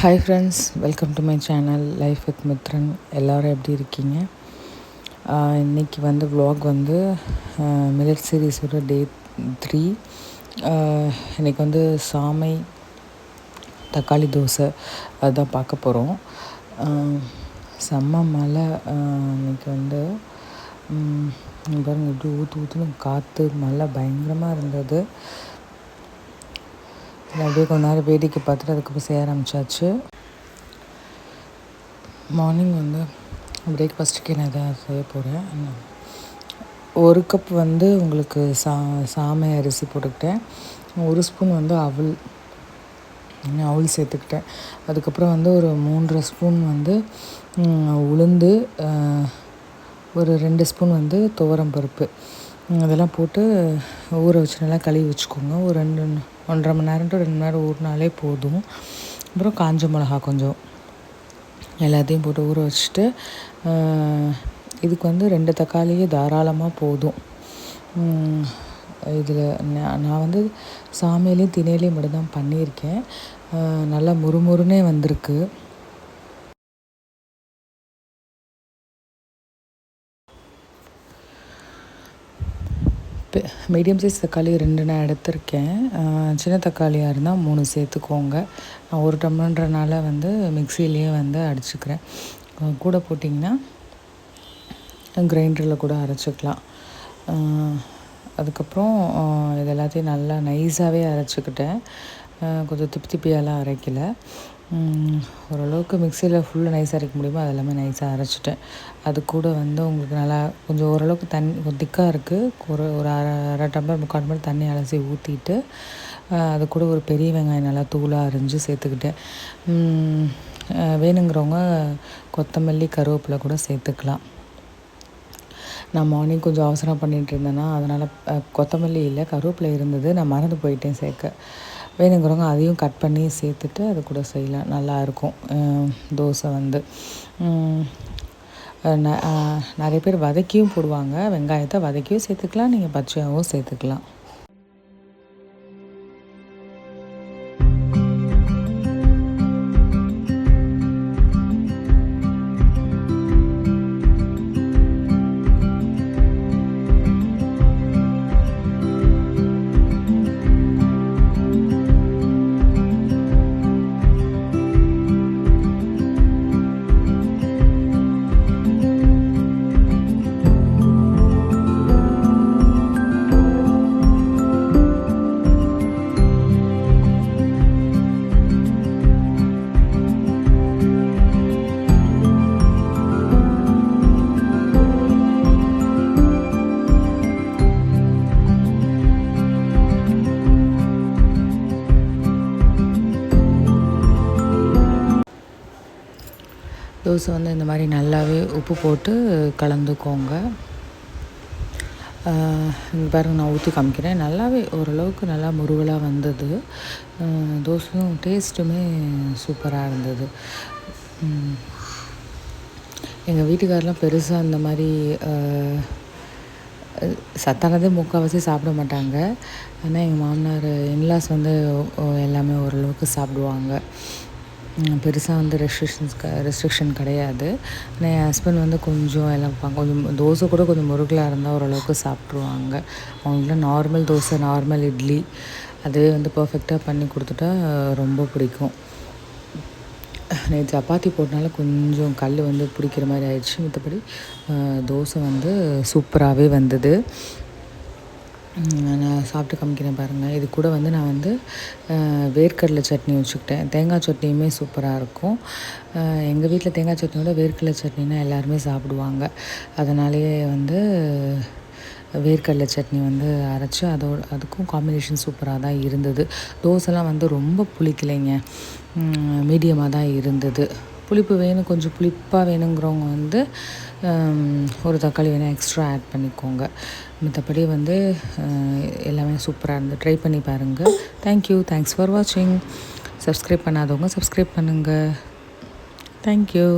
Hi friends, welcome to my channel life with Mithran. எல்லோரும் எப்படி இருக்கீங்க? இன்றைக்கி வந்து vlog வந்து மில்லட் சீரீஸோட டே 3. இன்றைக்கி வந்து சாமை தக்காளி தோசை அதுதான் பார்க்க போகிறோம். செம்ம மழை இன்றைக்கி வந்து பாருங்கள், இப்படி ஊற்றுன்னு காற்று மழை பயங்கரமாக இருந்தது. அப்படியே கொஞ்ச நேரம் வேடிக்கை பார்த்துட்டு அதுக்கப்புறம் செய்ய ஆரம்பித்தாச்சு. மார்னிங் வந்து பிரேக்ஃபாஸ்ட்டுக்கு நான் இதை செய்ய போகிறேன். 1 கப் வந்து உங்களுக்கு சாமை அரிசி போட்டுக்கிட்டேன். 1 ஸ்பூன் வந்து அவல் சேர்த்துக்கிட்டேன். அதுக்கப்புறம் வந்து ஒரு 3.5 ஸ்பூன் வந்து உளுந்து, ஒரு 2 ஸ்பூன் வந்து துவரம் பருப்பு, அதெல்லாம் போட்டு ஊற வச்சு நல்லா கழுவி வச்சுக்கோங்க. ஒரு 1.5 மணி நேரம் to 2 மணி நேரம் ஊறினாலே போதும். அப்புறம் காஞ்ச மிளகா கொஞ்சம் எல்லாத்தையும் போட்டு ஊற வச்சுட்டு, இதுக்கு வந்து 2 தக்காளியே தாராளமாக போதும். இதில் நான் வந்து சாமையிலையும் திணையிலையும் மட்டும்தான் பண்ணியிருக்கேன். நல்லா முறுமுறுனே வந்திருக்கு. மீடியம் சைஸ் தக்காளி 2 நான் எடுத்திருக்கேன். சின்ன தக்காளியாக இருந்தால் 3 சேர்த்துக்கோங்க. நான் 1 டம்ளர்ன்றனால வந்து மிக்சிலேயே வந்து அடிச்சுக்கிறேன். கூட போட்டிங்கன்னா கிரைண்டரில் கூட அரைச்சிக்கலாம். அதுக்கப்புறம் இது எல்லாத்தையும் நல்லா நைஸாகவே அரைச்சிக்கிட்டேன். கொஞ்சம் திப்பியெல்லாம் அரைக்கலை. ஓரளவுக்கு மிக்சியில் ஃபுல்லாக நைஸாக அரைக்க முடியுமோ அது எல்லாமே நைஸாக அரைச்சிட்டேன். அது கூட வந்து உங்களுக்கு நல்லா கொஞ்சம் ஓரளவுக்கு தண்ணி கொஞ்சம் திக்காக இருக்குது. ஒரு அரை டம்ளர் 3/4 டம்ளர் தண்ணி அலசி ஊற்றிட்டு, அது கூட ஒரு பெரிய வெங்காயம் நல்லா தூளாக அரிஞ்சு சேர்த்துக்கிட்டேன். வேணுங்கிறவங்க கொத்தமல்லி கருவேப்பிலை கூட சேர்த்துக்கலாம். நான் மார்னிங் கொஞ்சம் அவசரம் பண்ணிகிட்டு இருந்தேன்னா அதனால் கொத்தமல்லி இல்லை, கருவேப்பிலை இருந்தது, நான் மறந்து போயிட்டேன் சேர்க்க. வேணுங்கிறவங்க அதையும் கட் பண்ணி சேர்த்துட்டு அது கூட செய்யலாம், நல்லாயிருக்கும் தோசை வந்து. நிறைய பேர் வதக்கியும் போடுவாங்க, வெங்காயத்தை வதக்கியும் சேர்த்துக்கலாம், நீங்கள் பச்சையாகவும் சேர்த்துக்கலாம். தோசை வந்து இந்த மாதிரி நல்லாவே உப்பு போட்டு கலந்துக்கோங்க. இங்கே பாருங்கள், நான் ஊற்றி காமிக்கிறேன். நல்லாவே ஓரளவுக்கு நல்லா முருகலாக வந்தது. தோசையும் டேஸ்ட்டுமே சூப்பராக இருந்தது. எங்கள் வீட்டுக்காரெலாம் பெருசாக இந்த மாதிரி சத்தானதே முக்கால்வாசி சாப்பிட மாட்டாங்க. ஆனால் எங்கள் மாமனார் இன்லாஸ் வந்து எல்லாமே ஓரளவுக்கு சாப்பிடுவாங்க. பெருசாக வந்து ரெஸ்ட்ரிக்ஷன் கிடையாது. ஆனால் என் ஹஸ்பண்ட் வந்து கொஞ்சம் எல்லாம் கொஞ்சம் தோசை கூட கொஞ்சம் முருகலாக இருந்தால் ஓரளவுக்கு சாப்பிட்ருவாங்க. அவங்களுக்குலாம் நார்மல் தோசை, நார்மல் இட்லி அதுவே வந்து பர்ஃபெக்டாக பண்ணி கொடுத்துட்டா ரொம்ப பிடிக்கும். நேற்று சப்பாத்தி போட்டனால கொஞ்சம் கல் வந்து பிடிக்கிற மாதிரி ஆயிடுச்சு. மற்றபடி தோசை வந்து சூப்பராகவே வந்தது. நான் சாப்பிட்டு காமிக்கிறேன் பாருங்கள். இது கூட வந்து நான் வந்து வேர்க்கடலை சட்னி வச்சுக்கிட்டேன். தேங்காய் சட்னியுமே சூப்பராக இருக்கும். எங்கள் வீட்டில் தேங்காய் சட்னியோட வேர்க்கடலை சட்னினா எல்லாருமே சாப்பிடுவாங்க. அதனாலேயே வந்து வேர்க்கடலை சட்னி வந்து அரைச்சி அதுக்கும் காம்பினேஷன் சூப்பராக தான் இருந்தது. தோசைலாம் வந்து ரொம்ப புளிக்கலைங்க, மீடியமாக தான் இருந்தது. புளிப்பு வேணும், கொஞ்சம் புளிப்பாக வேணுங்கிறவங்க வந்து ஒரு தக்காளி வேணால் எக்ஸ்ட்ரா ஆட் பண்ணிக்கோங்க. மற்றபடி வந்து எல்லாமே சூப்பராக இருந்து ட்ரை பண்ணி பாருங்கள். தேங்க்ஸ் ஃபார் வாட்சிங். சப்ஸ்கிரைப் பண்ணாதவங்க சப்ஸ்கிரைப் பண்ணுங்கள். தேங்க்யூ.